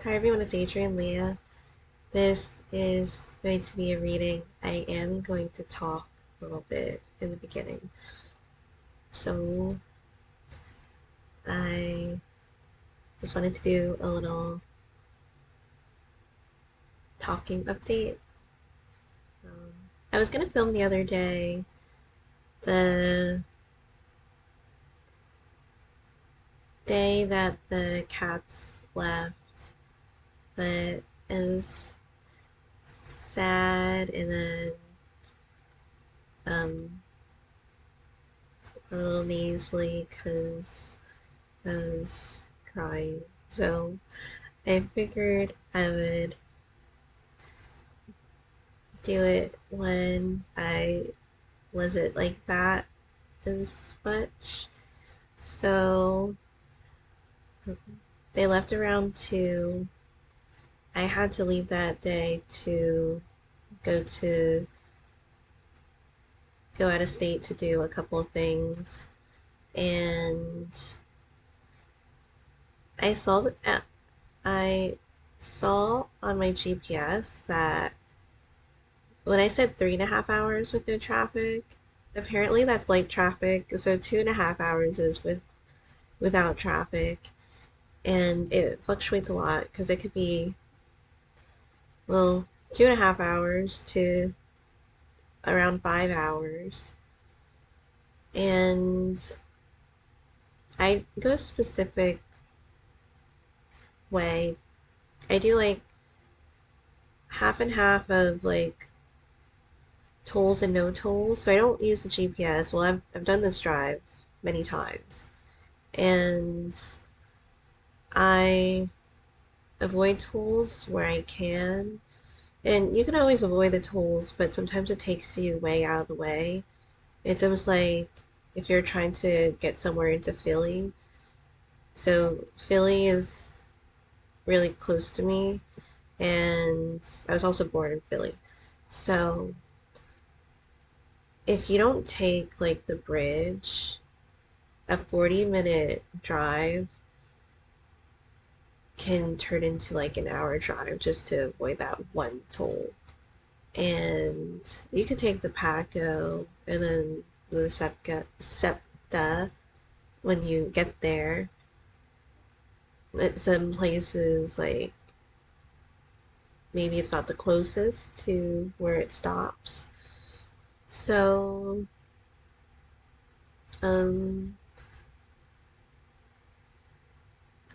Hi everyone, it's Adrian Leah. This is going to be a reading. I am going to talk a little bit in the beginning. So I just wanted to do a little talking update. I was going to film the other day the day that the cats left, but it was sad and then um, a little nasally because I was crying. So I figured I would do it when I wasn't like that as much. So they left around 2. I had to leave that day to go to go out of state to do a couple of things. And I saw that I saw on my GPS that when I said 3.5 hours with no traffic, apparently that's light traffic. So 2.5 hours is without traffic, and it fluctuates a lot because it could be, well, 2.5 hours to around 5 hours. And I go a specific way. I do like half and half of like tolls and no tolls. So I don't use the GPS. Well, I've done this drive many times, and I avoid tolls where I can. And you can always avoid the tolls, but sometimes it takes you way out of the way. It's almost like if you're trying to get somewhere into Philly. So Philly is really close to me, and I was also born in Philly. So if you don't take like the bridge, a 40-minute drive can turn into like an hour drive just to avoid that one toll. And you could take the Paco and then the SEPTA when you get there. At some places, like maybe it's not the closest to where it stops. So, um,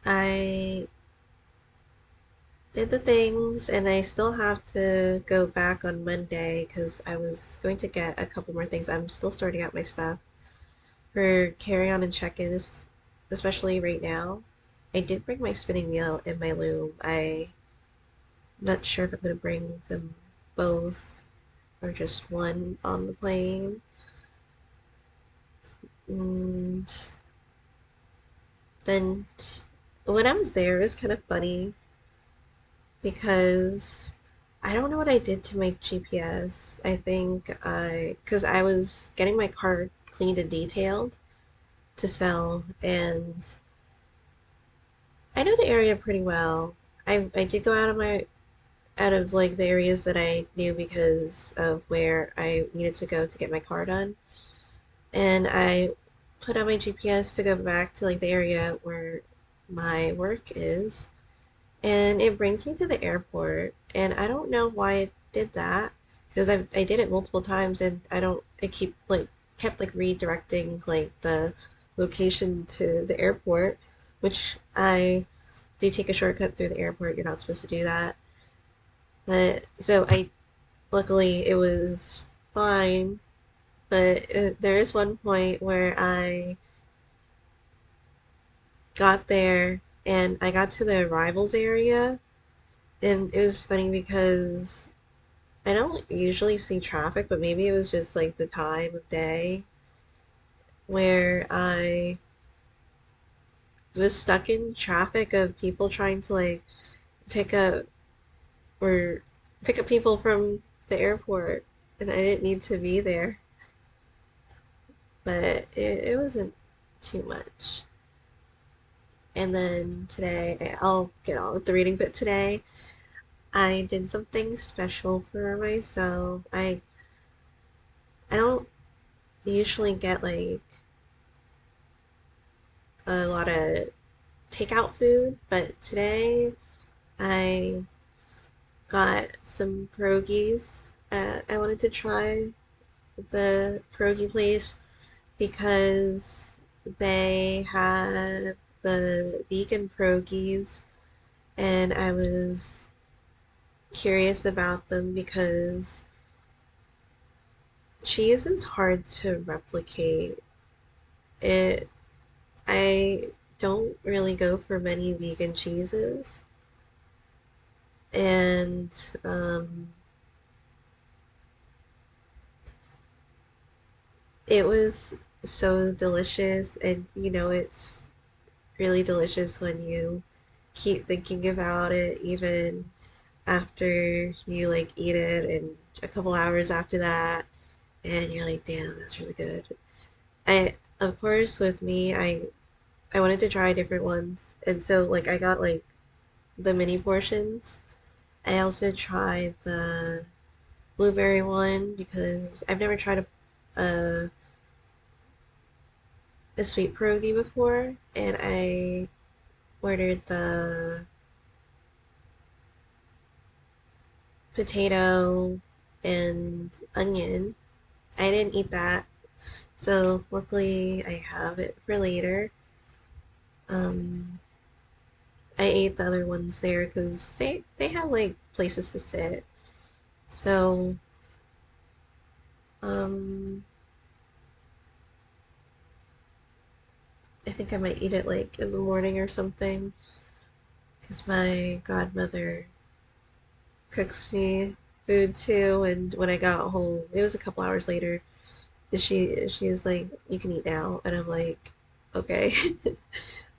I did the things and I still have to go back on Monday because I was going to get a couple more things. I'm still sorting out my stuff for carry-on and check-ins, especially right now. I did bring my spinning wheel and my loom. I'm not sure if I'm going to bring them both or just one on the plane. And then when I was there, it was kind of funny because I don't know what I did to my GPS. Because I was getting my car cleaned and detailed to sell, and I know the area pretty well. I did go out of like the areas that I knew because of where I needed to go to get my car done. And I put on my GPS to go back to like the area where my work is, and it brings me to the airport. And I don't know why it did that because I did it multiple times, and I kept like redirecting like the location to the airport, which I do take a shortcut through the airport. You're not supposed to do that. But so I luckily it was fine, but there is one point where I got there and I got to the arrivals area, and it was funny because I don't usually see traffic, but maybe it was just like the time of day where I was stuck in traffic of people trying to like pick up or pick up people from the airport, and I didn't need to be there, but it wasn't too much. And then today, I'll get on with the reading, but today I did something special for myself. I don't usually get like a lot of takeout food, but today I got some pierogies. I wanted to try the pierogi place because they have the vegan pierogies, and I was curious about them because cheese is hard to replicate. It I don't really go for many vegan cheeses, and it was so delicious. And it's really delicious when you keep thinking about it even after you like eat it, and a couple hours after that, and you're like, damn, that's really good. I Of course, with me, I wanted to try different ones, and so like I got like the mini portions. I also tried the blueberry one because I've never tried a sweet pierogi before, and I ordered the potato and onion. I didn't eat that, so luckily I have it for later. Um, I ate the other ones there because they have like places to sit. So um, I think I might eat it like in the morning or something because my godmother cooks me food too. And when I got home, it was a couple hours later. She was like, "You can eat now," and I'm like, "Okay."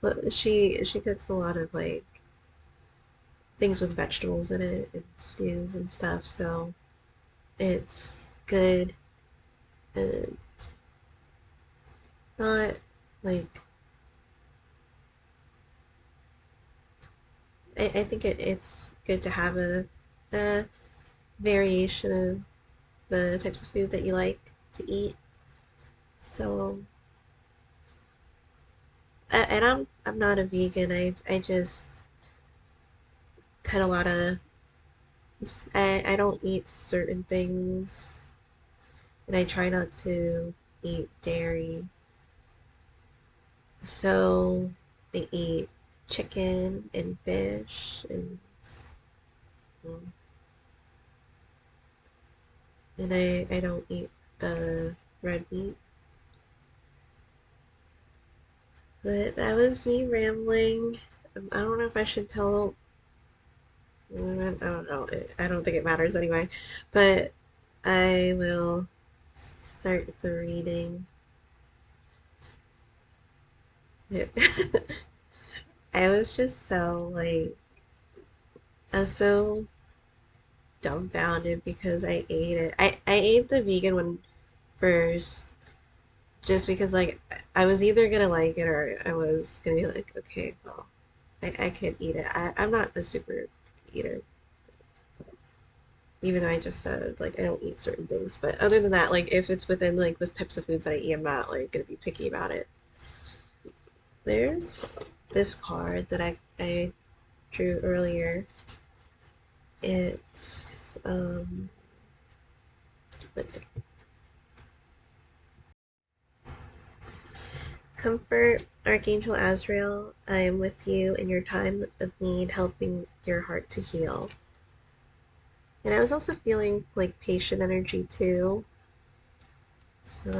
But she cooks a lot of like things with vegetables in it and stews and stuff, so it's good and not like I think it's good to have a variation of the types of food that you like to eat. So and I'm not a vegan. I just cut a lot of I don't eat certain things, and I try not to eat dairy. So I eat chicken and fish um, and I don't eat the red meat. But that was me rambling. I don't know if I should tell. I don't know. I don't think it matters anyway. But I will start the reading. I was just so like I was so dumbfounded because I ate it. I ate the vegan one first just because like I was either gonna like it or I was gonna be like, okay, well, I could eat it. I'm not the super eater, even though I just said like I don't eat certain things. But other than that, like if it's within like the types of foods that I eat, I'm not like gonna be picky about it. There's this card that I drew earlier. It's let's see. Comfort, Archangel Azrael, I am with you in your time of need, helping your heart to heal. And I was also feeling like patient energy too. So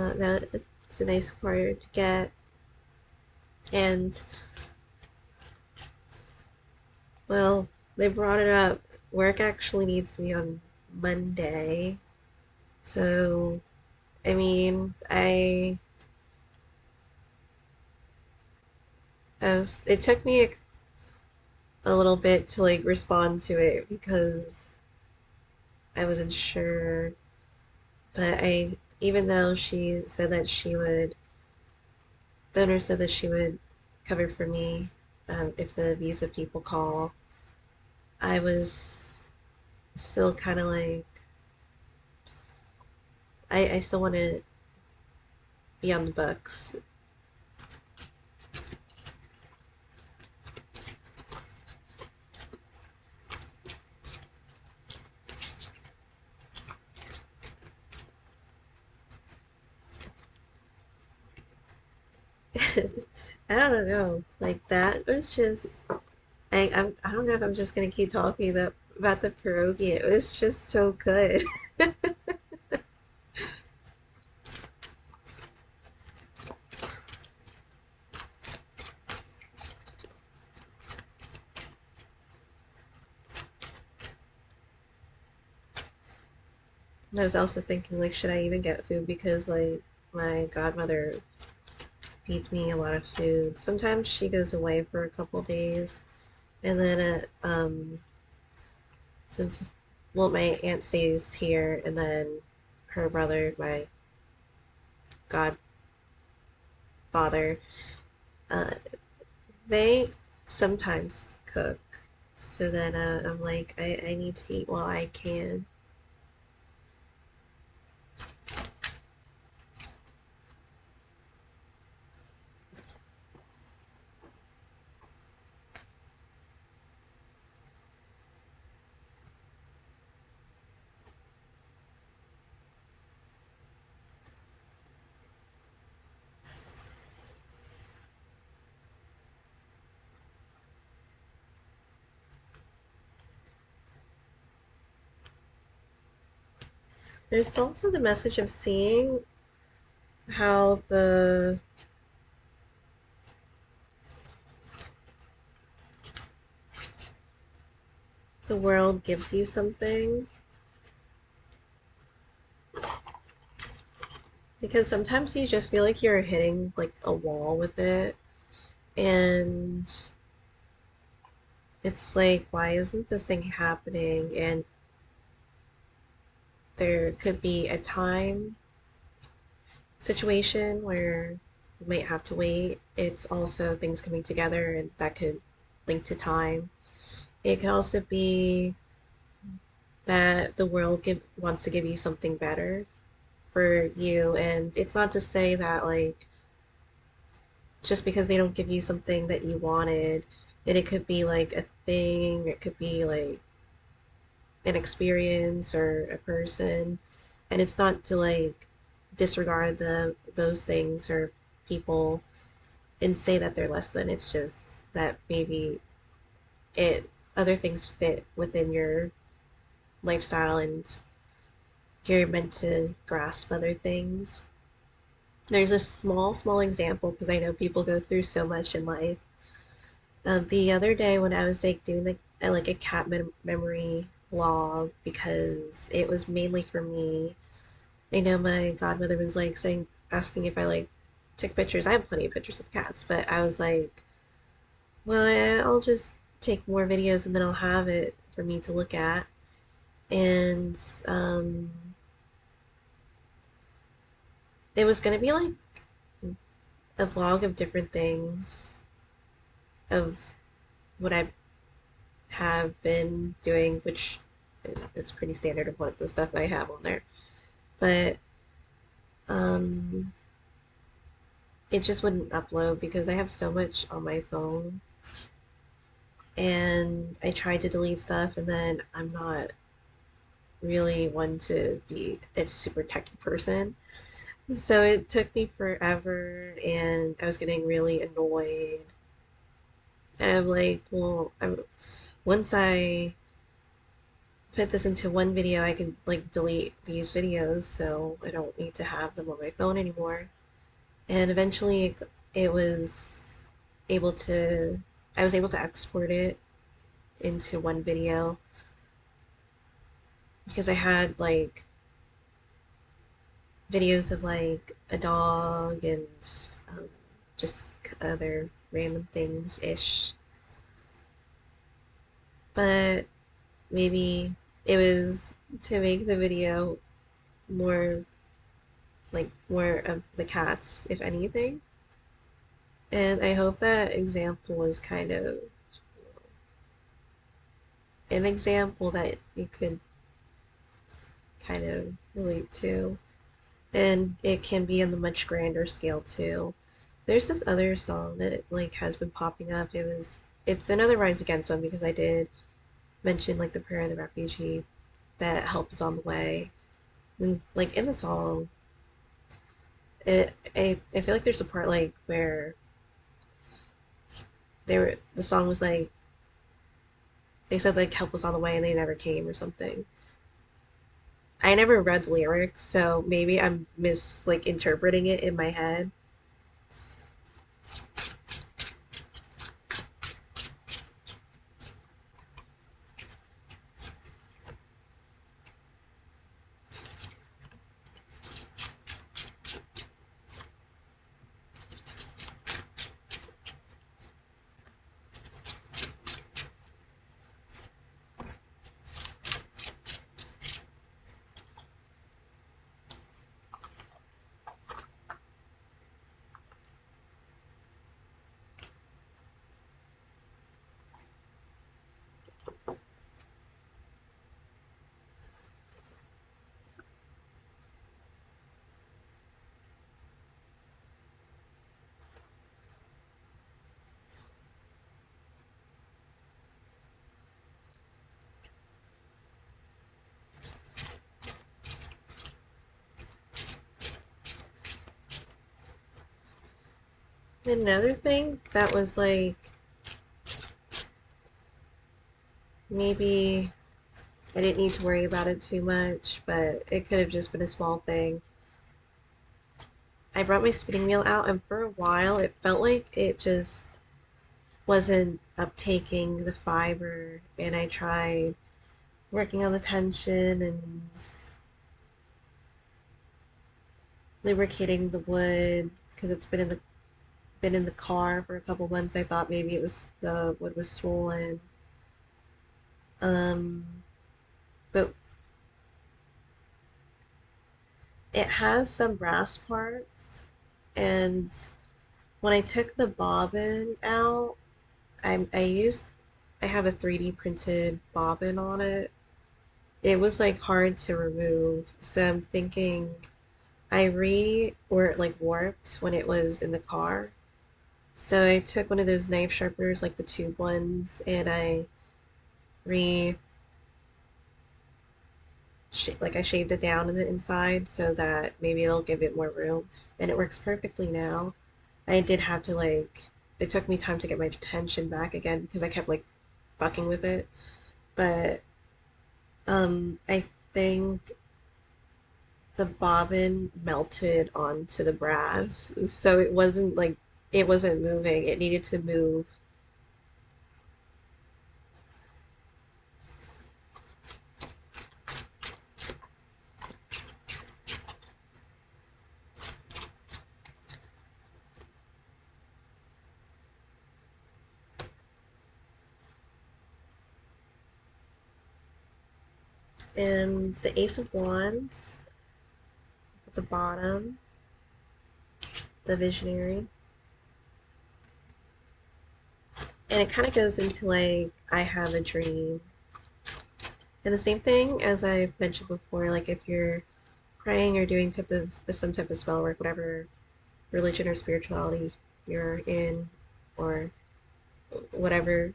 it's a nice card to get. And well, they brought it up. Work actually needs me on Monday. So, I mean, it took me a little bit to like respond to it because I wasn't sure. But even though she said that she would, the owner said that she would cover for me, if the visa people call, I was still kind of like, I still want to be on the books. I don't know. Like that was just I don't know if I'm just gonna keep talking about the pierogi. It was just so good. And I was also thinking like should I even get food because like my godmother feeds me a lot of food. Sometimes she goes away for a couple days and then since well my aunt stays here and then her brother, my godfather, uh, they sometimes cook. So then I'm like, I need to eat while I can. There's also the message of seeing how the world gives you something. Because sometimes you just feel like you're hitting like a wall with it. And it's like, why isn't this thing happening? And there could be a time situation where you might have to wait. It's also things coming together and that could link to time. It could also be that the world wants to give you something better for you. And it's not to say that, like, just because they don't give you something that you wanted, and it could be like a thing, it could be like an experience or a person. And it's not to like disregard those things or people and say that they're less than. It's just that maybe it other things fit within your lifestyle and you're meant to grasp other things. There's a small example because I know people go through so much in life. The other day when I was like doing like a cat memory log because it was mainly for me. I know my godmother was like saying asking if I like took pictures. I have plenty of pictures of cats, but I was like, well, I'll just take more videos and then I'll have it for me to look at. And it was gonna be like a vlog of different things of what I have been doing, which it's pretty standard of what the stuff I have on there. But um, it just wouldn't upload because I have so much on my phone, and I tried to delete stuff, and then I'm not really one to be a super techy person. So it took me forever, and I was getting really annoyed. And I'm like, well, once I put this into one video, I can like delete these videos so I don't need to have them on my phone anymore. And eventually it was able to, I was able to export it into one video because I had like videos of like a dog and um, just other random things ish. But maybe it was to make the video more like more of the cats, if anything. And I hope that example is kind of an example that you could kind of relate to. And it can be on the much grander scale too. There's this other song that like has been popping up. It's another Rise Against one because I did mention like the prayer of the refugee that help is on the way. And like in the song, I feel like there's a part like where the song was like they said like help was on the way and they never came or something. I never read the lyrics, so maybe I'm like interpreting it in my head. Another thing that was like maybe I didn't need to worry about it too much, but it could have just been a small thing. I brought my spinning wheel out, and for a while, it felt like it just wasn't uptaking the fiber. And I tried working on the tension and lubricating the wood because it's been in the car for a couple months. I thought maybe it was the wood was swollen. Um, but it has some brass parts, and when I took the bobbin out, I have a 3D printed bobbin on it. It was like hard to remove, so I'm thinking or it like warped when it was in the car. So I took one of those knife sharpeners, like the tube ones, and I re like I shaved it down in the inside so that maybe it'll give it more room, and it works perfectly now. I did have to like it took me time to get my tension back again because I kept like fucking with it. But I think the bobbin melted onto the brass, so it wasn't moving. It needed to move. And the Ace of Wands is at the bottom, the Visionary. And it kind of goes into like, I have a dream. And the same thing as I've mentioned before, like if you're praying or doing some type of spell work, whatever religion or spirituality you're in, or whatever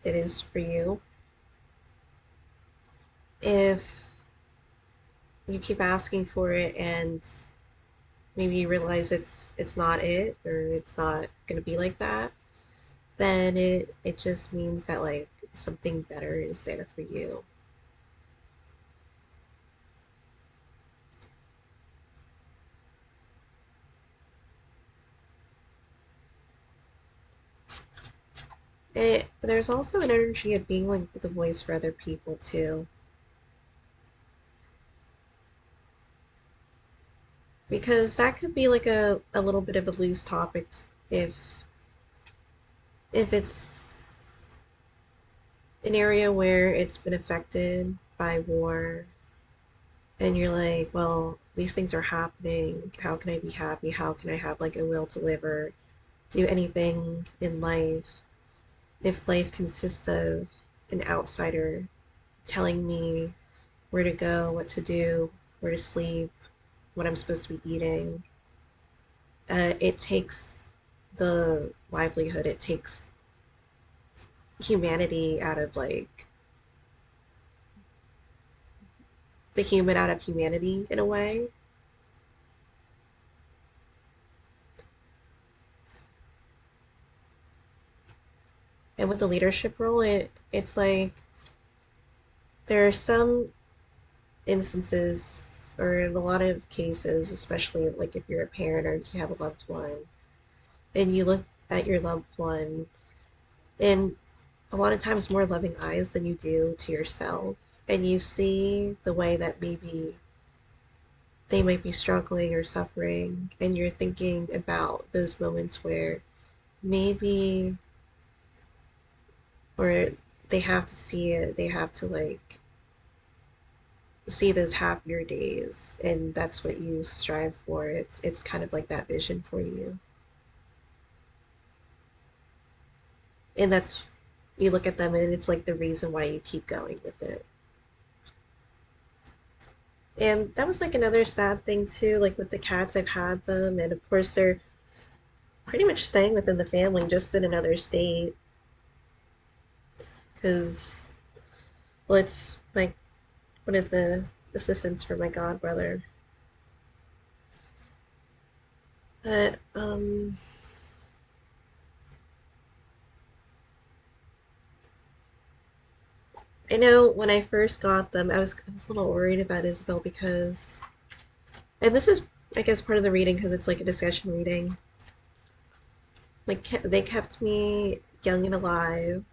it is for you, if you keep asking for it and maybe you realize it's not it or it's not gonna be like that, then it just means that like something better is there for you. There's also an energy of being like the voice for other people too, because that could be like a little bit of a loose topic if it's an area where it's been affected by war and you're like, well, these things are happening. How can I be happy? How can I have like a will to live? Or do anything in life if life consists of an outsider telling me where to go, what to do, where to sleep, what I'm supposed to be eating. It takes the livelihood, it takes humanity out of like the human out of humanity in a way. And with the leadership role, it's like there are some instances, or in a lot of cases, especially like if you're a parent or you have a loved one, and you look at your loved one in a lot of times more loving eyes than you do to yourself, and you see the way that maybe they might be struggling or suffering, and you're thinking about those moments where maybe, or they have to see it, they have to like see those happier days, and that's what you strive for. It's kind of like that vision for you. And that's, you look at them and it's like the reason why you keep going with it. And that was like another sad thing too, like with the cats, I've had them, and of course they're pretty much staying within the family, just in another state. Because, well, it's my one of the assistants for my god brother. But I know when I first got them, I was a little worried about Isabel because, and this is, I guess, part of the reading because it's like a discussion reading. Like they kept me young and alive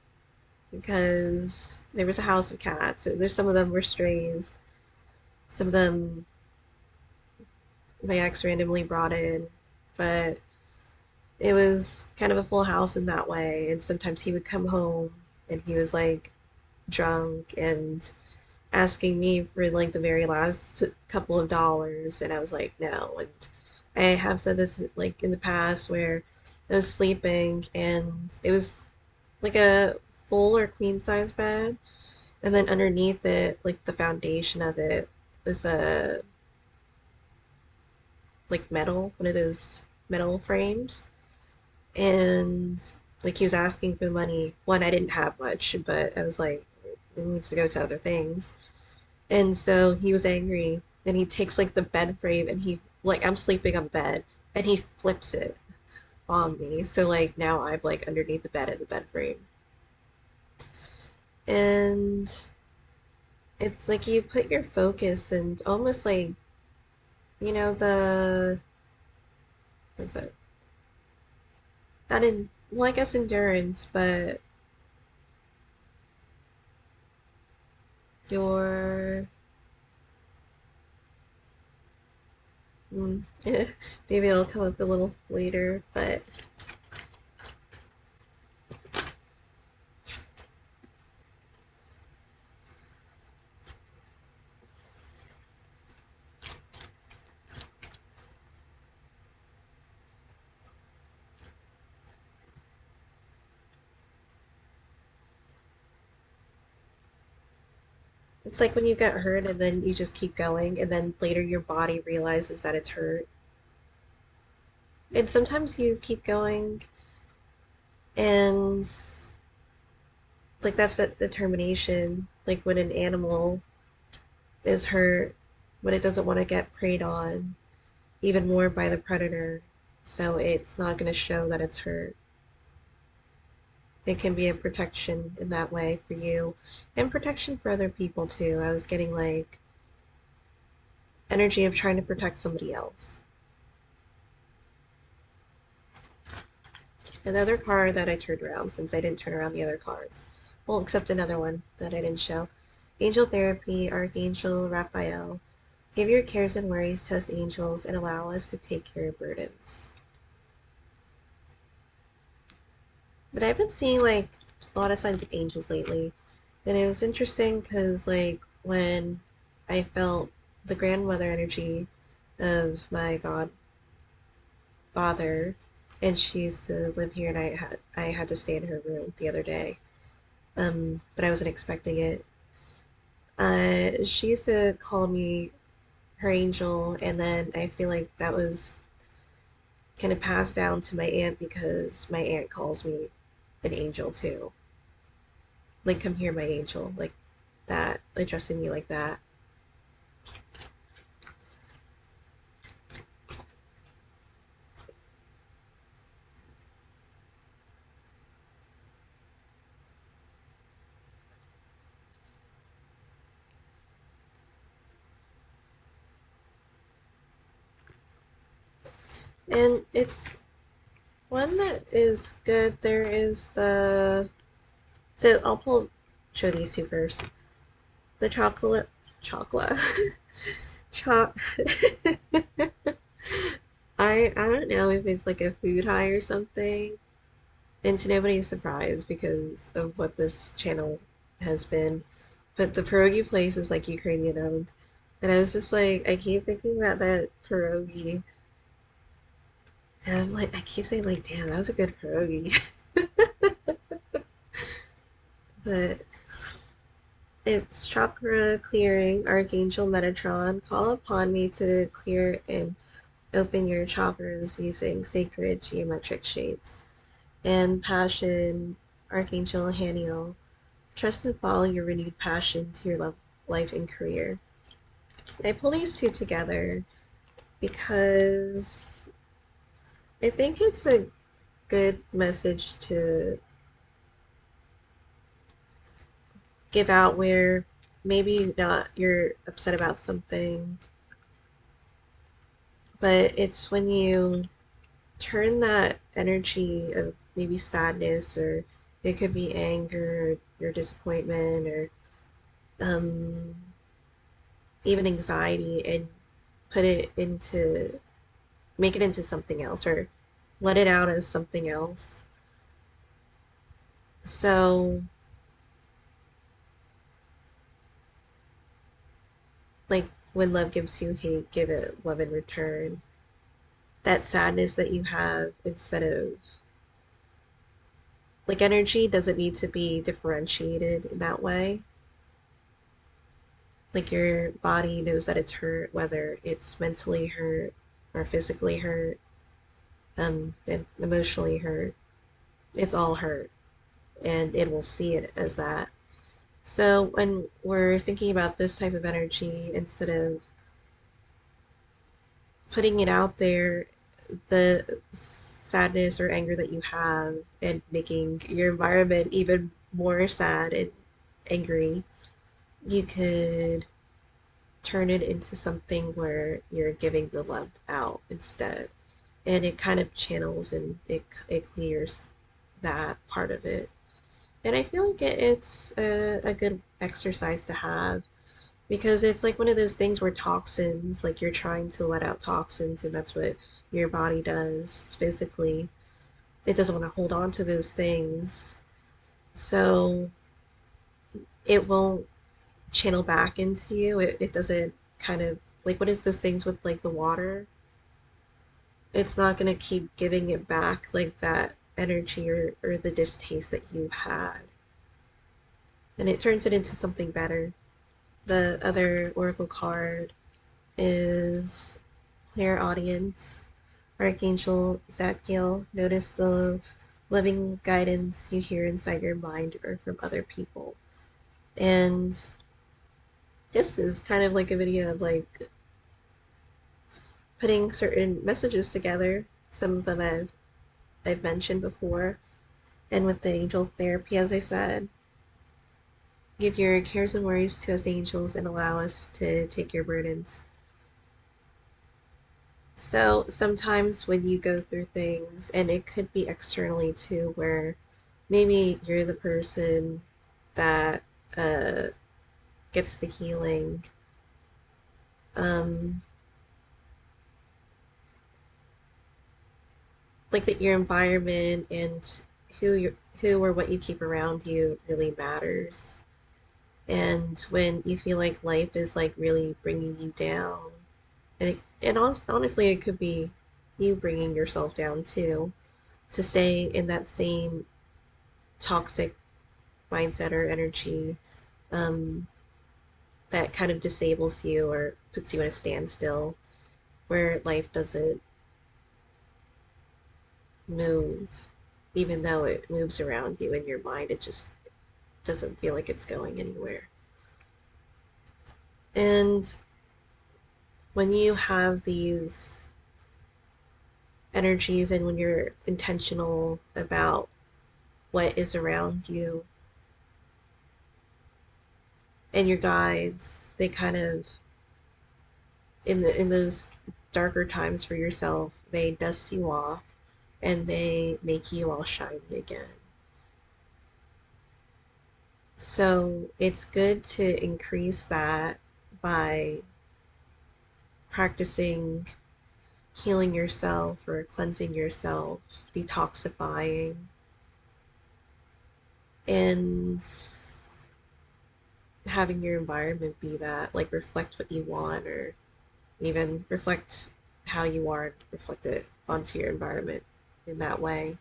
because there was a house of cats. There's some of them were strays. Some of them my ex randomly brought in, but it was kind of a full house in that way. And sometimes he would come home and he was like drunk and asking me for like the very last couple of dollars, and I was like, no. And I have said this like in the past where I was sleeping and it was like a full or queen size bed, and then underneath it, like the foundation of it was a like metal, one of those metal frames. And like he was asking for the money. One, I didn't have much, but I was like, it needs to go to other things. And so he was angry. And he takes like the bed frame and he, like, I'm sleeping on the bed and he flips it on me. So like now I'm like underneath the bed in the bed frame. And it's like you put your focus and almost like, the, what's it? Not in, well, I guess endurance, but your, mm, maybe it'll come up a little later, but it's like when you get hurt and then you just keep going, and then later your body realizes that it's hurt. And sometimes you keep going, and like that's that determination. Like when an animal is hurt, when it doesn't want to get preyed on even more by the predator, so it's not going to show that it's hurt. It can be a protection in that way for you, and protection for other people too. I was getting like energy of trying to protect somebody else. Another card that I turned around, since I didn't turn around the other cards. Well, except another one that I didn't show. Angel Therapy, Archangel Raphael. Give your cares and worries to us angels and allow us to take care of burdens. But I've been seeing like a lot of signs of angels lately. And it was interesting because like when I felt the grandmother energy of my godfather, and she used to live here, and I had to stay in her room the other day. But I wasn't expecting it. She used to call me her angel, and then I feel like that was kind of passed down to my aunt because my aunt calls me an angel too. Like, come here, my angel, like that, addressing me like that. And it's one that is good. There is so I'll show these two first. The chocolate, choc. I don't know if it's like a food high or something. And to nobody's surprise because of what this channel has been. But the pierogi place is like Ukrainian owned. And I was just like, I keep thinking about that pierogi. And I'm like, I keep saying like, damn, that was a good pierogi. But it's chakra clearing, Archangel Metatron. Call upon me to clear and open your chakras using sacred geometric shapes. And passion, Archangel Haniel. Trust and follow your renewed passion to your love, life and career. I pull these two together because I think it's a good message to give out where maybe not you're upset about something, but it's when you turn that energy of maybe sadness, or it could be anger or disappointment, or um, even anxiety, and put it into make it into something else, or let it out as something else. So, like when love gives you hate, give it love in return. That sadness that you have, instead of like, energy doesn't need to be differentiated in that way. Like, your body knows that it's hurt, whether it's mentally hurt or physically hurt, and emotionally hurt. It's all hurt, and it will see it as that. So when we're thinking about this type of energy, instead of putting it out there, the sadness or anger that you have, and making your environment even more sad and angry, you could turn it into something where you're giving the love out instead. And it kind of channels, and it clears that part of it. And I feel like it's a good exercise to have, because it's like one of those things where toxins, like, you're trying to let out toxins, and that's what your body does physically. It doesn't want to hold on to those things. So it won't channel back into you. It doesn't kind of, like, what is those things with like the water? It's not going to keep giving it back like that energy, or the distaste that you had. And it turns it into something better. The other oracle card is Clairaudience, Archangel Zadkiel. Notice the loving guidance you hear inside your mind or from other people. And this is kind of like a video of like putting certain messages together. Some of them I've mentioned before. And with the angel therapy, as I said, give your cares and worries to us angels and allow us to take your burdens. So sometimes when you go through things, and it could be externally too, where maybe you're the person that uh, gets the healing, um, like, that your environment and who or what you keep around you really matters. And when you feel like life is like really bringing you down, and honestly, it could be you bringing yourself down too. to stay in that same toxic mindset or energy um, that kind of disables you or puts you in a standstill where life doesn't move, even though it moves around you in your mind, it just doesn't feel like it's going anywhere. And when you have these energies and when you're intentional about what is around you and your guides, they kind of in those darker times for yourself, they dust you off and they make you all shiny again. So it's good to increase that by practicing healing yourself or cleansing yourself, detoxifying, and having your environment be that, like reflect what you want or even reflect how you are and reflect it onto your environment in that way.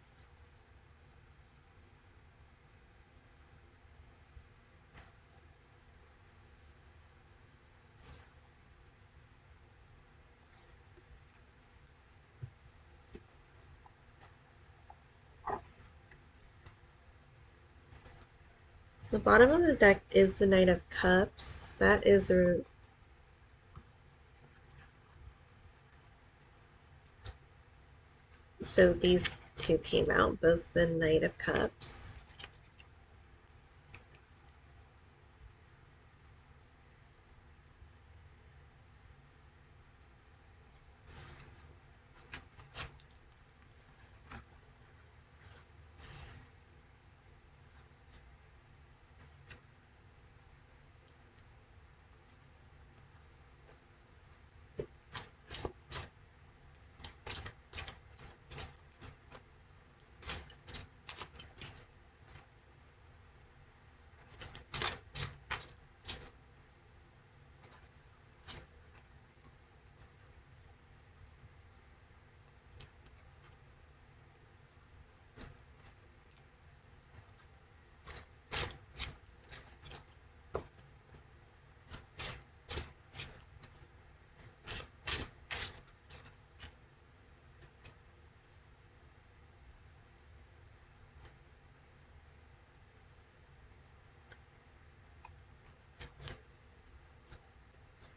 The bottom of the deck is the Knight of Cups. That is a so these two came out, both the Knight of Cups.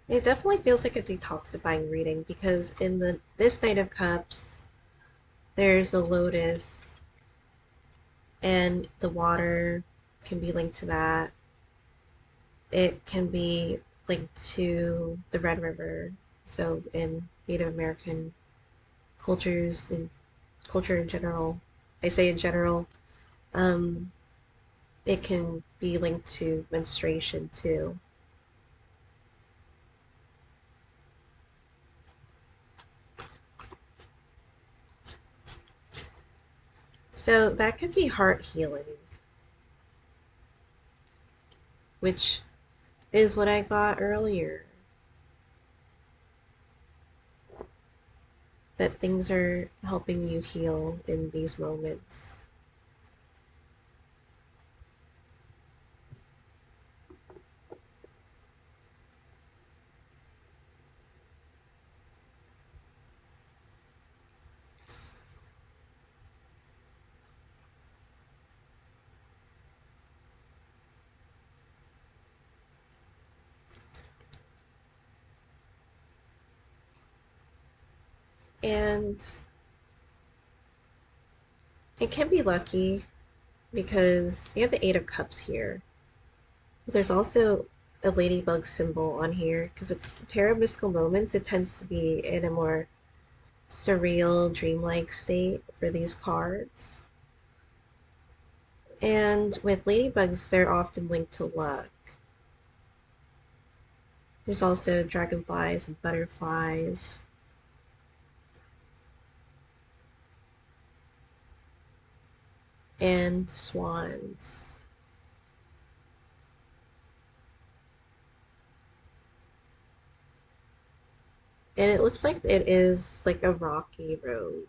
It definitely feels like a detoxifying reading because in the this Knight of Cups, there's a lotus and the water can be linked to that. It can be linked to the Red River. So in Native American cultures and culture in general, I say in general, um, it can be linked to menstruation too. So that could be heart healing, which is what I got earlier. That things are helping you heal in these moments. And it can be lucky because you have the Eight of Cups here. But there's also a ladybug symbol on here because it's tarot mystical moments. It tends to be in a more surreal, dreamlike state for these cards. And with ladybugs, they're often linked to luck. There's also dragonflies and butterflies. And swans. And it looks like it is like a rocky road.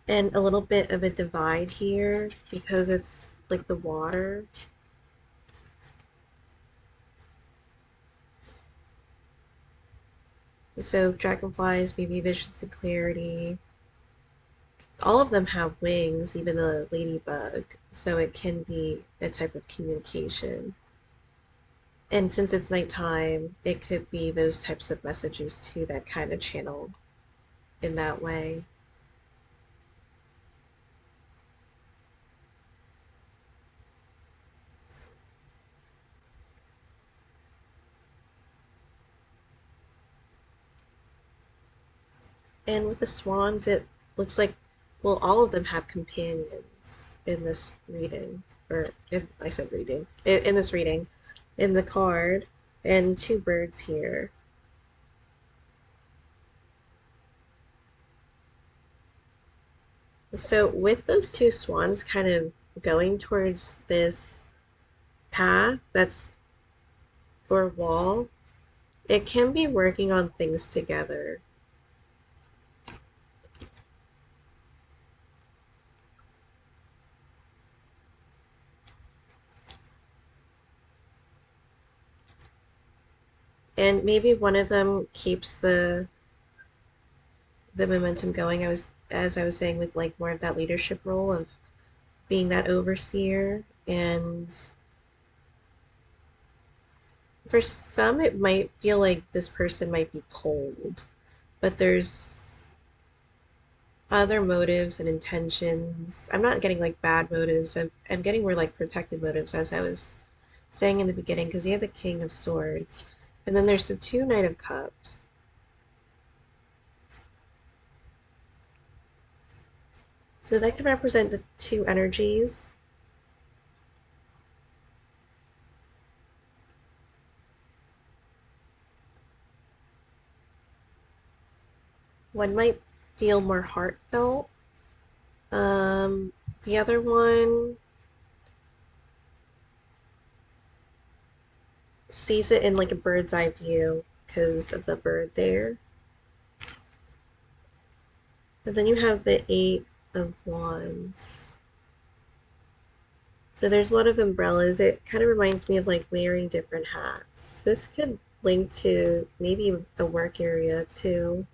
and a little bit of a divide here because it's like the water. So dragonflies, maybe visions and clarity. All of them have wings, even the ladybug, so it can be a type of communication. And since it's nighttime, it could be those types of messages too that kind of channel in that way. And with the swans, it looks like, well, all of them have companions in this reading, or I said reading, in this reading, in the card, and two birds here. So with those two swans kind of going towards this path that's or wall, it can be working on things together. And maybe one of them keeps the momentum going. As I was saying, with like more of that leadership role of being that overseer. And for some it might feel like this person might be cold, but there's other motives and intentions. I'm not getting like bad motives. I'm getting more like protected motives, as I was saying in the beginning, because you have the King of Swords, and then there's the two Knight of Cups. So that can represent the two energies. One might feel more heartfelt. Um, the other one sees it in like a bird's eye view because of the bird there. But then you have the Eight of Wands. So there's a lot of umbrellas. It kind of reminds me of like wearing different hats. This could link to maybe a work area too,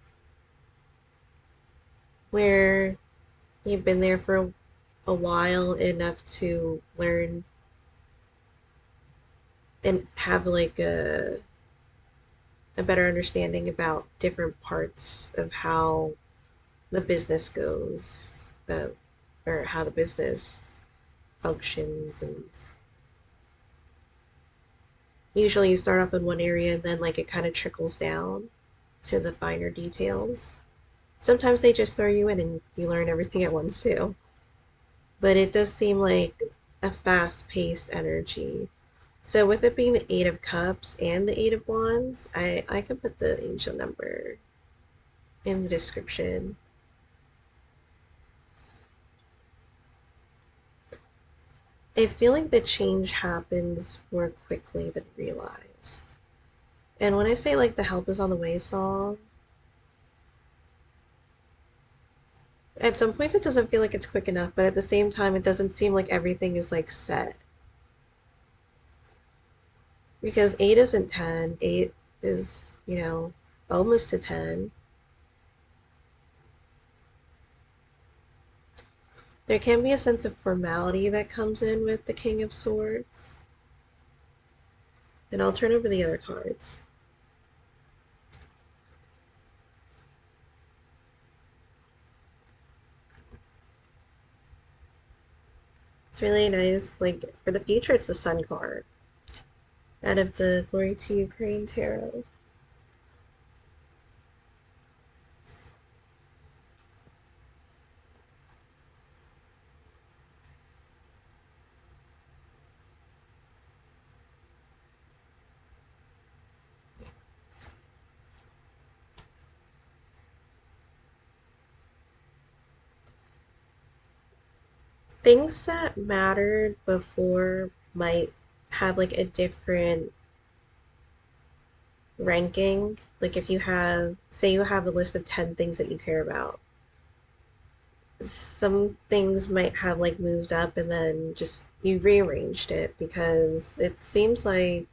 where you've been there for a while enough to learn and have like a better understanding about different parts of how the business goes, or how the business functions. And usually you start off in one area and then like it kind of trickles down to the finer details. Sometimes they just throw you in and you learn everything at once too. But it does seem like a fast paced energy. So with it being the Eight of Cups and the Eight of Wands, I could put the angel number in the description. I feel like the change happens more quickly than realized. And when I say like the help is on the way song, at some points it doesn't feel like it's quick enough, but at the same time it doesn't seem like everything is like set. Because 8 isn't 10, 8 is, almost to 10. There can be a sense of formality that comes in with the King of Swords. And I'll turn over the other cards. It's really nice. Like, for the future, it's the Sun card out of the Glory to Ukraine Tarot. Things that mattered before might have like a different ranking. Like if you have, say you have a list of 10 things that you care about. some things might have like moved up and then just you rearranged it because it seems like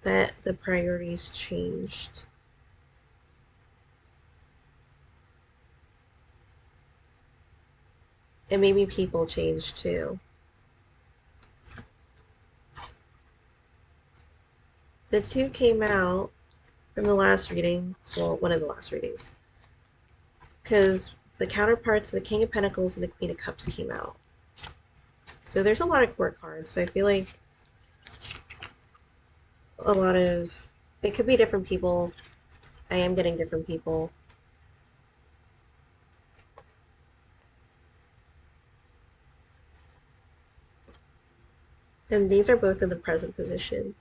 that the priorities changed. And maybe people changed too. The two came out from the last reading, well, one of the last readings, because the counterparts of the King of Pentacles and the Queen of Cups came out. So there's a lot of court cards. So I feel like a lot of it could be different people. I am getting different people. And these are both in the present position,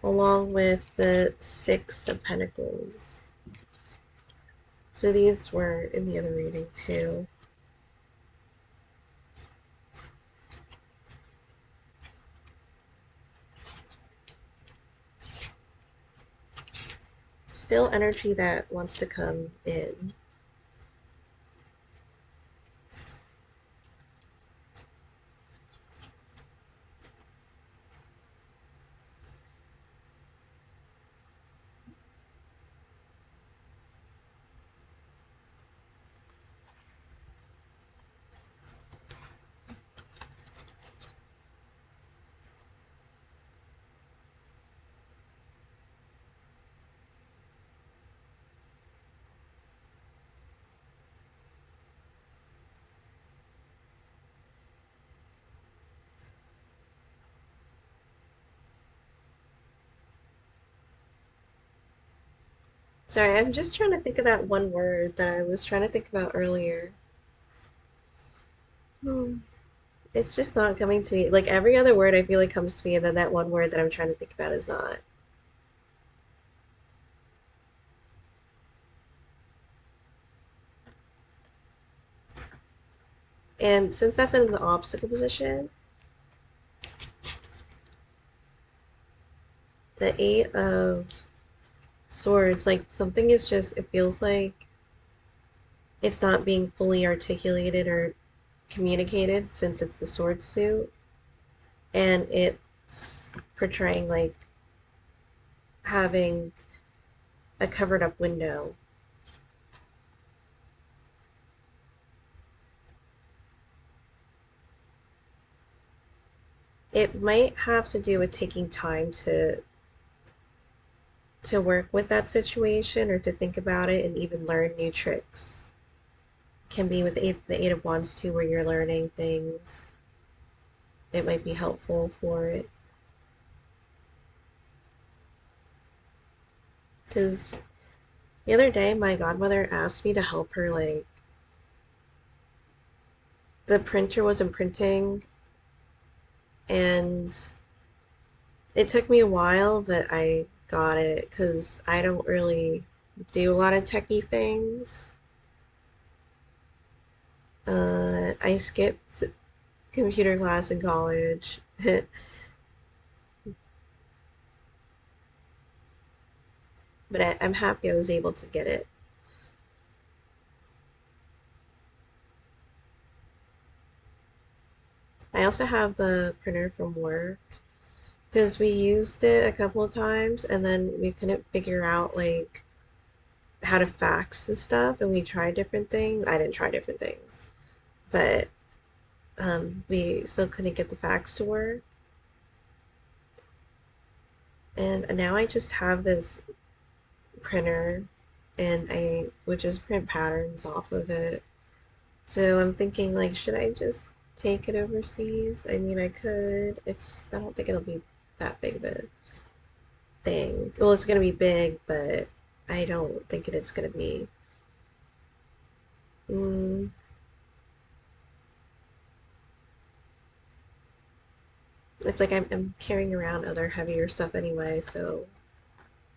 along with the Six of Pentacles. So these were in the other reading too. Still energy that wants to come in. Sorry, I'm just trying to think of that one word that I was trying to think about earlier. Hmm. It's just not coming to me. Like every other word I feel like comes to me, and then that one word that I'm trying to think about is not. And since that's in the obstacle position, the Eight of Swords, like something is just, it feels like it's not being fully articulated or communicated since it's the sword suit. And it's portraying like having a covered up window. It might have to do with taking time to work with that situation or to think about it and even learn new tricks. Can be with the Eight of Wands too, where you're learning things. It might be helpful for it. Because the other day, my godmother asked me to help her, like, the printer wasn't printing, and it took me a while, but I got it because I don't really do a lot of techie things. I skipped computer class in college, but I'm happy I was able to get it. I also have the printer from work because we used it a couple of times and then we couldn't figure out like how to fax the stuff and we tried different things. I didn't try different things, but we still couldn't get the fax to work. And now I just have this printer and I would just print patterns off of it. So I'm thinking like, should I just take it overseas? I mean, I could. I don't think it'll be that big of a thing. Well, it's gonna be big, but I don't think it's gonna be. Mm, it's like I'm carrying around other heavier stuff anyway, so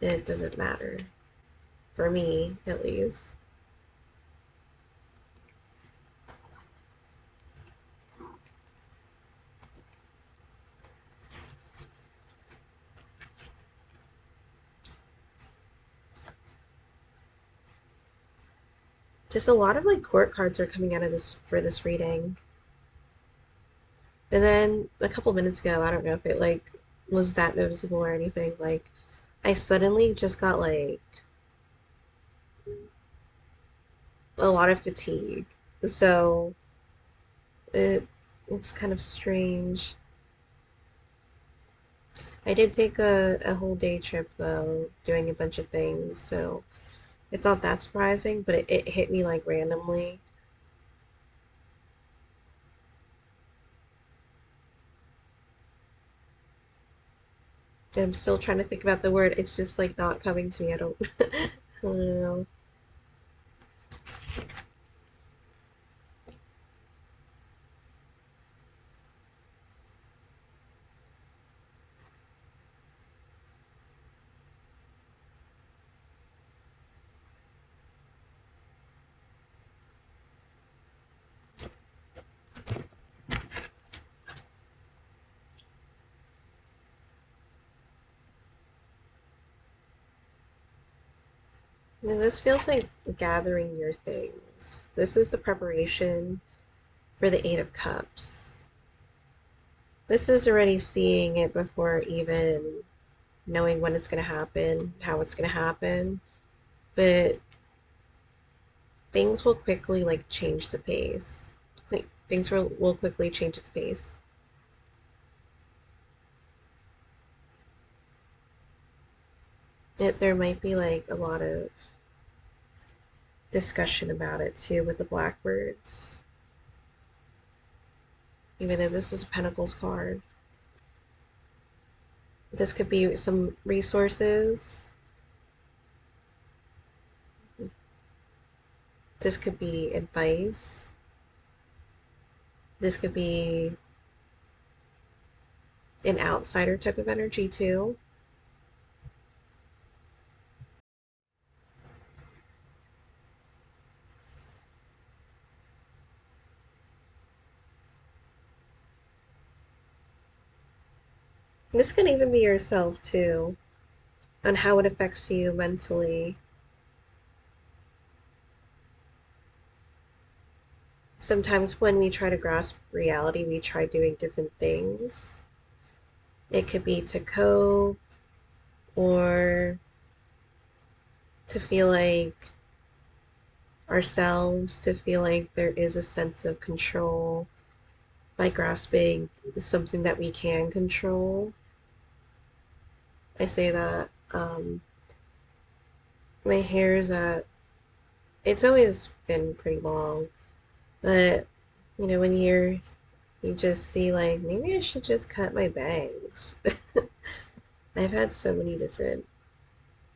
it doesn't matter. For me, at least. Just a lot of like court cards are coming out of this for this reading. And then a couple minutes ago, I don't know if it like was that noticeable or anything, like I suddenly just got like a lot of fatigue. So it looks kind of strange. I did take a whole day trip though, doing a bunch of things, so it's not that surprising, but it hit me like randomly. And I'm still trying to think about the word. It's just like not coming to me. I don't, I don't know. And this feels like gathering your things. This is the preparation for the Eight of Cups. This is already seeing it before even knowing when it's going to happen, how it's going to happen. But things will quickly like change the pace. Like, things will quickly change its pace. There might be like a lot of discussion about it too with the Blackbirds. Even though this is a Pentacles card, this could be some resources. This could be advice. This could be an outsider type of energy too. This could even be yourself too, on how it affects you mentally. Sometimes when we try to grasp reality, we try doing different things. It could be to cope or to feel like ourselves, to feel like there is a sense of control by grasping something that we can control. I say that my hair is at, it's always been pretty long, but when you just see like maybe I should just cut my bangs. I've had so many different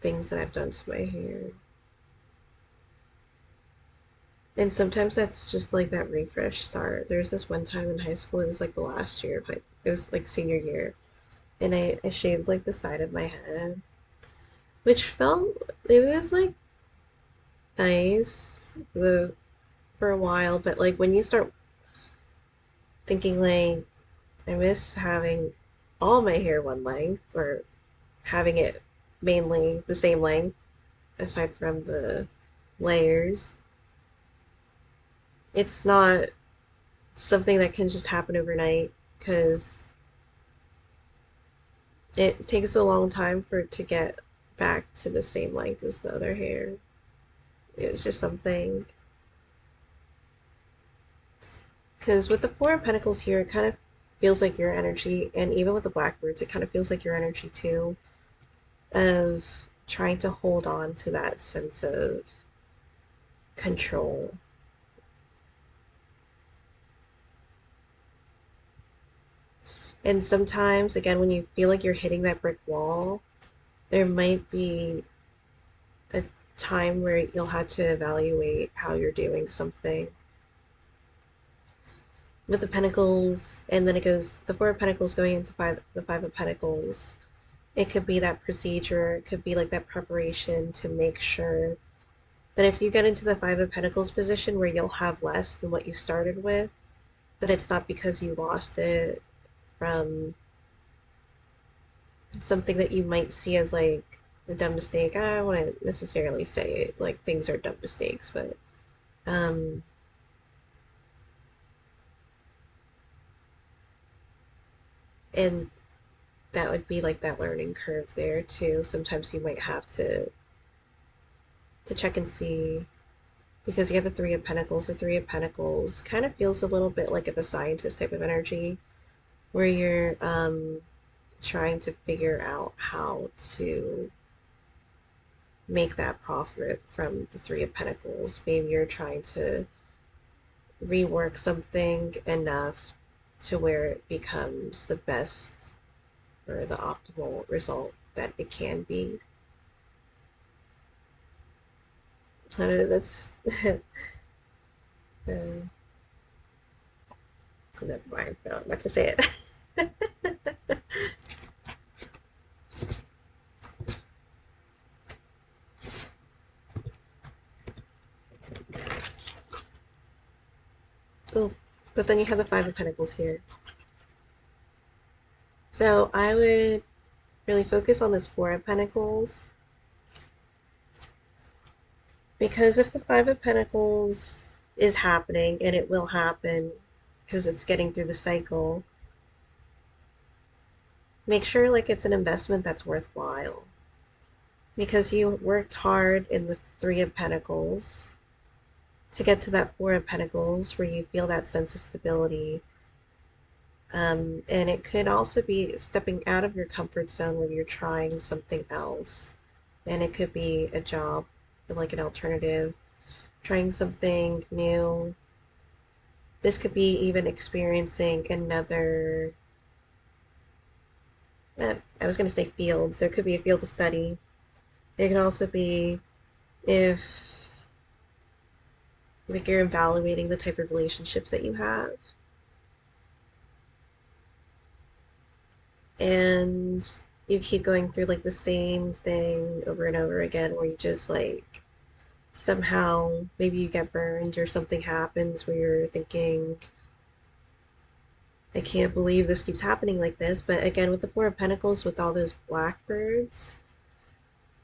things that I've done to my hair. And sometimes that's just like that refresh start. There's this one time in high school, it was like the last year of it was like senior year, and I shaved like the side of my head, which felt, it was like nice for a while, but like when you start thinking like I miss having all my hair one length or having it mainly the same length aside from the layers. It's not something that can just happen overnight because it takes a long time for it to get back to the same length as the other hair. It's just something. Because with the Four of Pentacles here, it kind of feels like your energy, and even with the Blackbirds, it kind of feels like your energy too, of trying to hold on to that sense of control. And sometimes, again, when you feel like you're hitting that brick wall, there might be a time where you'll have to evaluate how you're doing something. With the Pentacles, and then it goes the Four of Pentacles going into the Five of Pentacles. It could be that procedure, it could be like that preparation to make sure that if you get into the Five of Pentacles position where you'll have less than what you started with, that it's not because you lost it from something that you might see as like a dumb mistake. I don't want to necessarily say it like things are dumb mistakes, but Um, and that would be like that learning curve there too. Sometimes you might have to check and see because you have the Three of Pentacles. The Three of Pentacles kind of feels a little bit like of a scientist type of energy where you're trying to figure out how to make that profit from the Three of Pentacles. Maybe you're trying to rework something enough to where it becomes the best or the optimal result that it can be. I don't know, that's uh, never mind. No, I'm not gonna say it. Oh, but then you have the Five of Pentacles here. So I would really focus on this Four of Pentacles because if the Five of Pentacles is happening, and it will happen because it's getting through the cycle, make sure like it's an investment that's worthwhile because you worked hard in the Three of Pentacles to get to that Four of Pentacles where you feel that sense of stability. And it could also be stepping out of your comfort zone where you're trying something else. And it could be a job, like an alternative, trying something new. This could be even experiencing another, I was going to say field, so it could be a field of study. It can also be if like you're evaluating the type of relationships that you have and you keep going through like the same thing over and over again where you just like somehow maybe you get burned or something happens where you're thinking I can't believe this keeps happening like this. But again, with the Four of Pentacles, with all those blackbirds,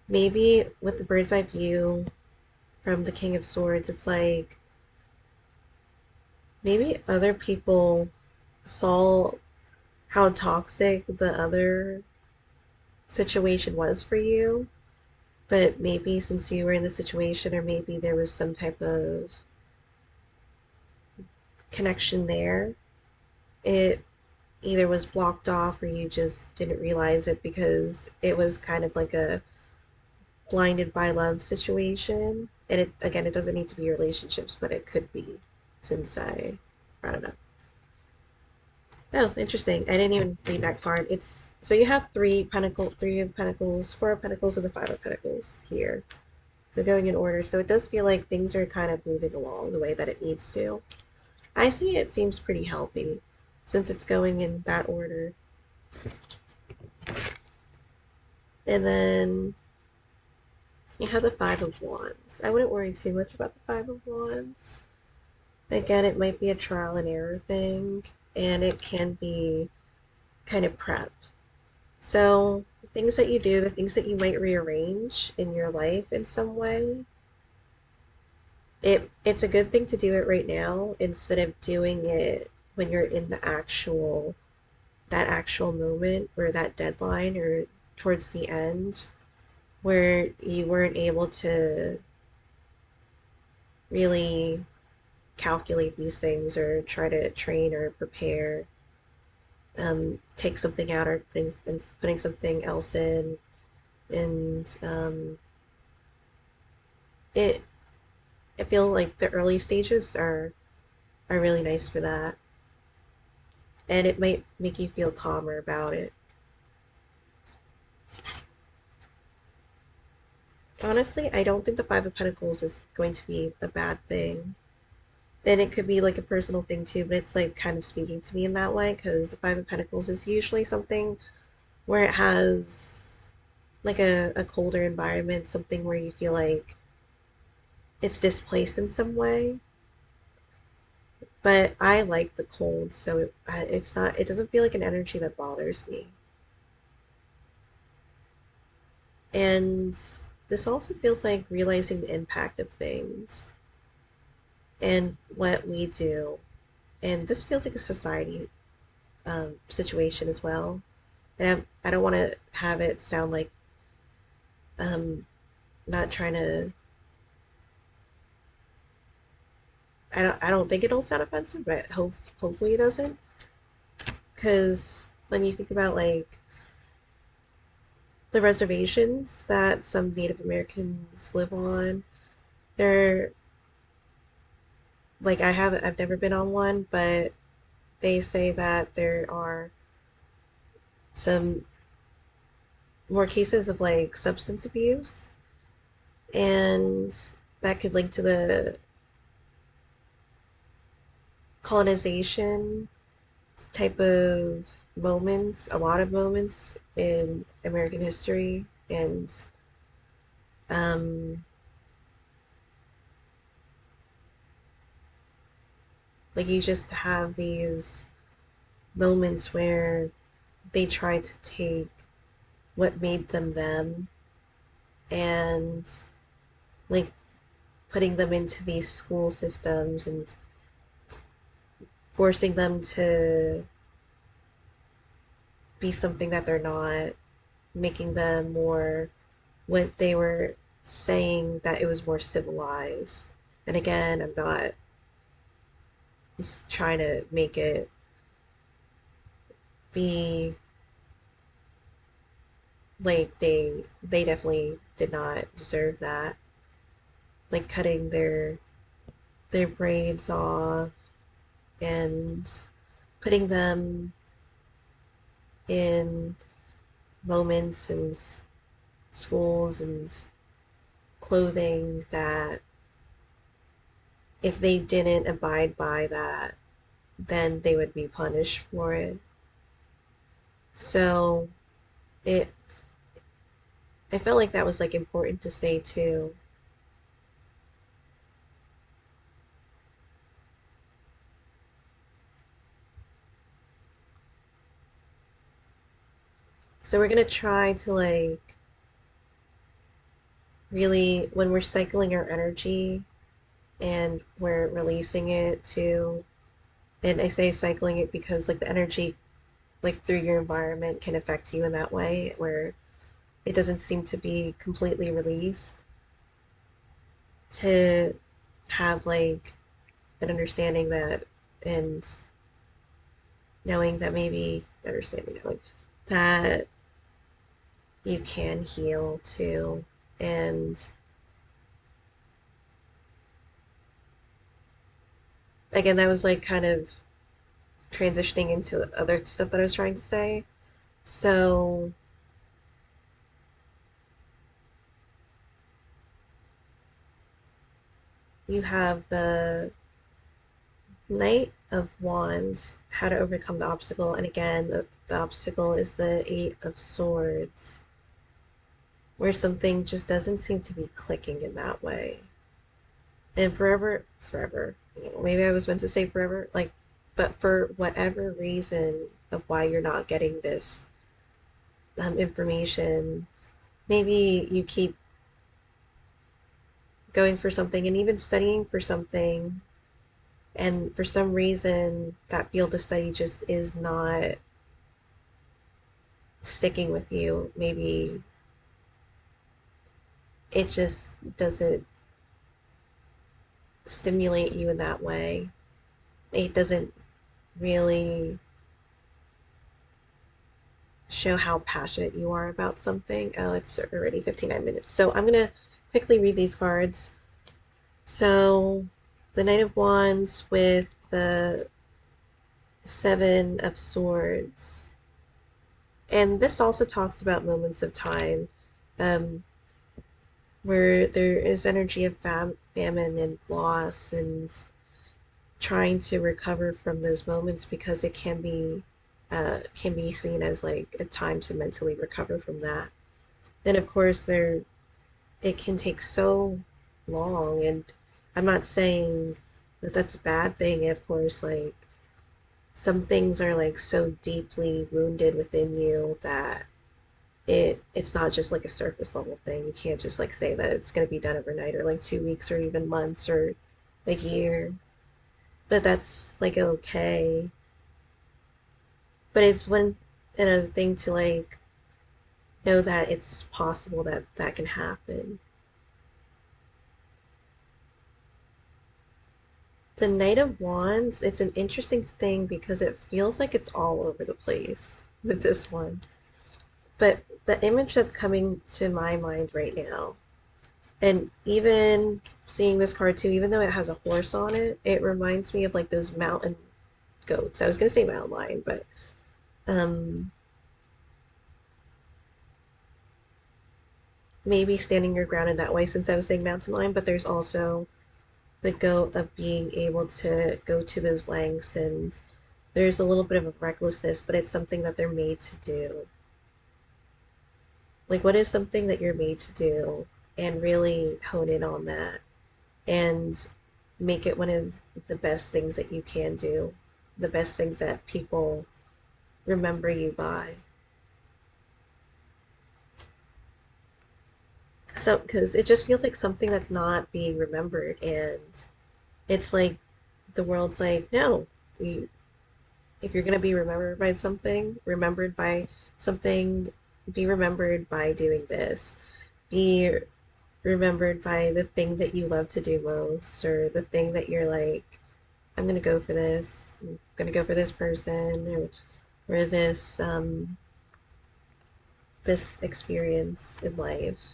maybe with the bird's eye view from the King of Swords, it's like maybe other people saw how toxic the other situation was for you. But maybe since you were in the situation, or maybe there was some type of connection there, it either was blocked off or you just didn't realize it because it was kind of like a blinded by love situation. And it again, it doesn't need to be relationships, but it could be since I don't know. Oh, interesting. I didn't even read that card. It's so you have three of pentacles, four of pentacles, and the five of pentacles here. So going in order. So it does feel like things are kind of moving along the way that it needs to. I see it seems pretty healthy since it's going in that order. And then you have the Five of Wands. I wouldn't worry too much about the Five of Wands. Again, it might be a trial and error thing, and it can be kind of prep. So the things that you do, the things that you might rearrange in your life in some way, it's a good thing to do it right now instead of doing it when you're in the actual that actual moment or that deadline or towards the end where you weren't able to really calculate these things or try to train or prepare, take something out or putting something else in, and it I feel like the early stages are really nice for that, and it might make you feel calmer about it. Honestly, I don't think the Five of Pentacles is going to be a bad thing. And it could be like a personal thing too, but it's like kind of speaking to me in that way because the Five of Pentacles is usually something where it has like a colder environment, something where you feel like it's displaced in some way. But I like the cold, so it's not, it doesn't feel like an energy that bothers me. And this also feels like realizing the impact of things. and what we do. And this feels like a society situation as well. And I don't want to have it sound like um, not trying to. I don't think it'll sound offensive, but hopefully it doesn't. Because when you think about like the reservations that some Native Americans live on, they're like I've never been on one, but they say that there are some more cases of like substance abuse, and that could link to the colonization type of moments, a lot of moments in American history, and um, like you just have these moments where they try to take what made them them and like putting them into these school systems and forcing them to be something that they're not, making them more what they were saying that it was more civilized. And again, I'm not trying to make it be like they definitely did not deserve that. Like cutting their braids off and putting them in moments and schools and clothing that if they didn't abide by that, then they would be punished for it. So it I felt like that was like important to say too. So we're gonna try to like really when we're cycling our energy and we're releasing it to, and I say cycling it because like the energy like through your environment can affect you in that way where it doesn't seem to be completely released, to have like an understanding that, and knowing that maybe understanding knowing that you can heal too. And again, that was like kind of transitioning into other stuff that I was trying to say. So you have the Knight of Wands, how to overcome the obstacle. And again, the obstacle is the Eight of Swords, where something just doesn't seem to be clicking in that way. And forever, maybe I was meant to say forever, like, but for whatever reason of why you're not getting this information, maybe you keep going for something and even studying for something, and for some reason that field of study just is not sticking with you. Maybe it just doesn't stimulate you in that way. It doesn't really show how passionate you are about something. Oh, it's already 59 minutes. So I'm going to quickly read these cards. So the Knight of Wands with the Seven of Swords. And this also talks about moments of time um, where there is energy of famine and loss and trying to recover from those moments, because it can be seen as like a time to mentally recover from that. Then of course it can take so long, and I'm not saying that that's a bad thing. Of course, like some things are like so deeply wounded within you that it's not just like a surface level thing. You can't just like say that it's going to be done overnight or like 2 weeks or even months or a year, but that's like okay. But it's one another thing to like know that it's possible that that can happen. The Knight of Wands, it's an interesting thing because it feels like it's all over the place with this one. But the image that's coming to my mind right now, and even seeing this card too, even though it has a horse on it, it reminds me of like those mountain goats. I was gonna say mountain lion, but um, maybe standing your ground in that way since I was saying mountain lion. But there's also the goat of being able to go to those lengths, and there's a little bit of a recklessness, but it's something that they're made to do. Like, what is something that you're made to do, and really hone in on that and make it one of the best things that you can do, the best things that people remember you by. So, because it just feels like something that's not being remembered, and it's like the world's like, no, you, if you're going to be remembered by something, be remembered by doing this. Be remembered by the thing that you love to do most, or the thing that you're like, I'm going to go for this. I'm going to go for this person, or this experience in life.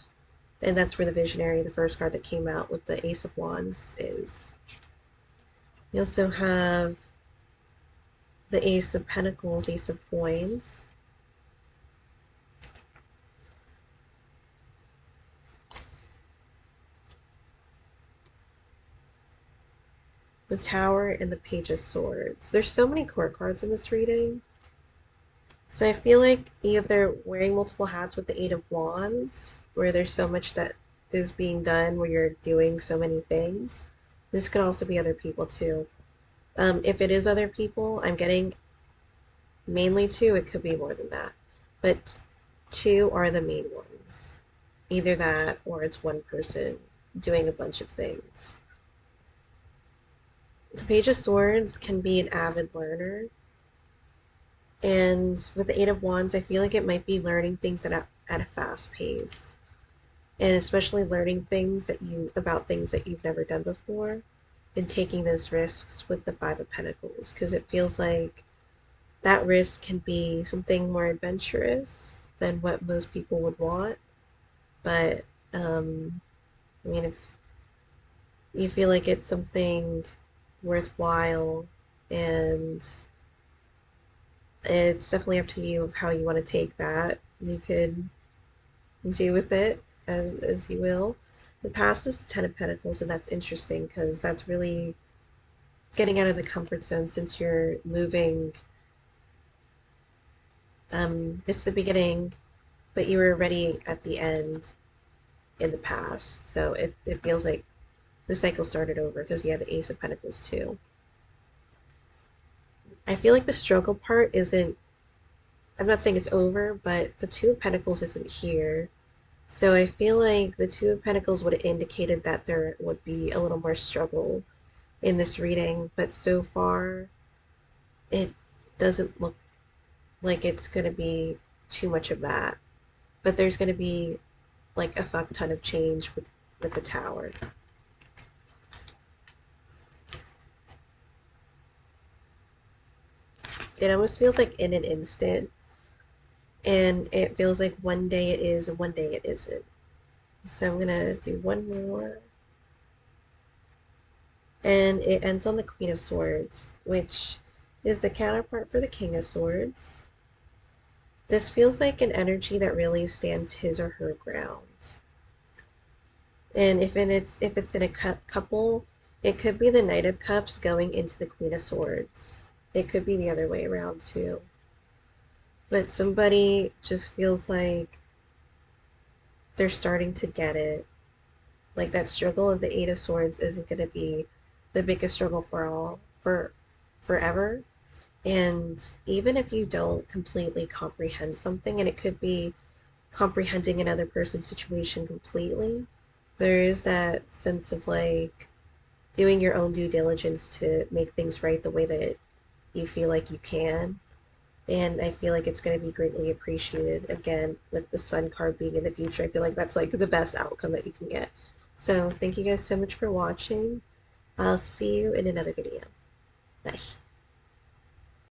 And that's where the visionary, the first card that came out with the Ace of Wands, is. You also have the Ace of Pentacles, Ace of Coins, the Tower, and the Page of Swords. There's so many court cards in this reading. So I feel like either wearing multiple hats with the Eight of Wands, where there's so much that is being done, where you're doing so many things. This could also be other people too. If it is other people, I'm getting mainly two. It could be more than that, but two are the main ones. Either that, or it's one person doing a bunch of things. The Page of Swords can be an avid learner, and with the Eight of Wands, I feel like it might be learning things at a fast pace, and especially learning things that you about things that you've never done before, and taking those risks with the Five of Pentacles, because it feels like that risk can be something more adventurous than what most people would want. But I mean, if you feel like it's something worthwhile, and it's definitely up to you of how you want to take that, you could do with it as you will. The past is the Ten of Pentacles, and that's interesting because that's really getting out of the comfort zone since you're moving. It's the beginning, but you were ready at the end in the past. So it feels like the cycle started over because you had the Ace of Pentacles too. I feel like the struggle part isn't, I'm not saying it's over, but the Two of Pentacles isn't here. So I feel like the Two of Pentacles would have indicated that there would be a little more struggle in this reading, but so far it doesn't look like it's going to be too much of that. But there's going to be like a fuck ton of change with the Tower. It almost feels like in an instant, and it feels like one day it is and one day it isn't. So I'm gonna do one more, and it ends on the Queen of Swords, which is the counterpart for the King of Swords. This feels like an energy that really stands his or her ground. And if it's in a couple, it could be the Knight of Cups going into the Queen of Swords. It could be the other way around too. But somebody just feels like they're starting to get it. Like that struggle of the Eight of Swords isn't going to be the biggest struggle for forever. And even if you don't completely comprehend something, and it could be comprehending another person's situation completely, there is that sense of like doing your own due diligence to make things right the way that you feel like you can. And I feel like it's going to be greatly appreciated again with the Sun card being in the future. I feel like that's like the best outcome that you can get. So thank you guys so much for watching. I'll see you in another video. Bye.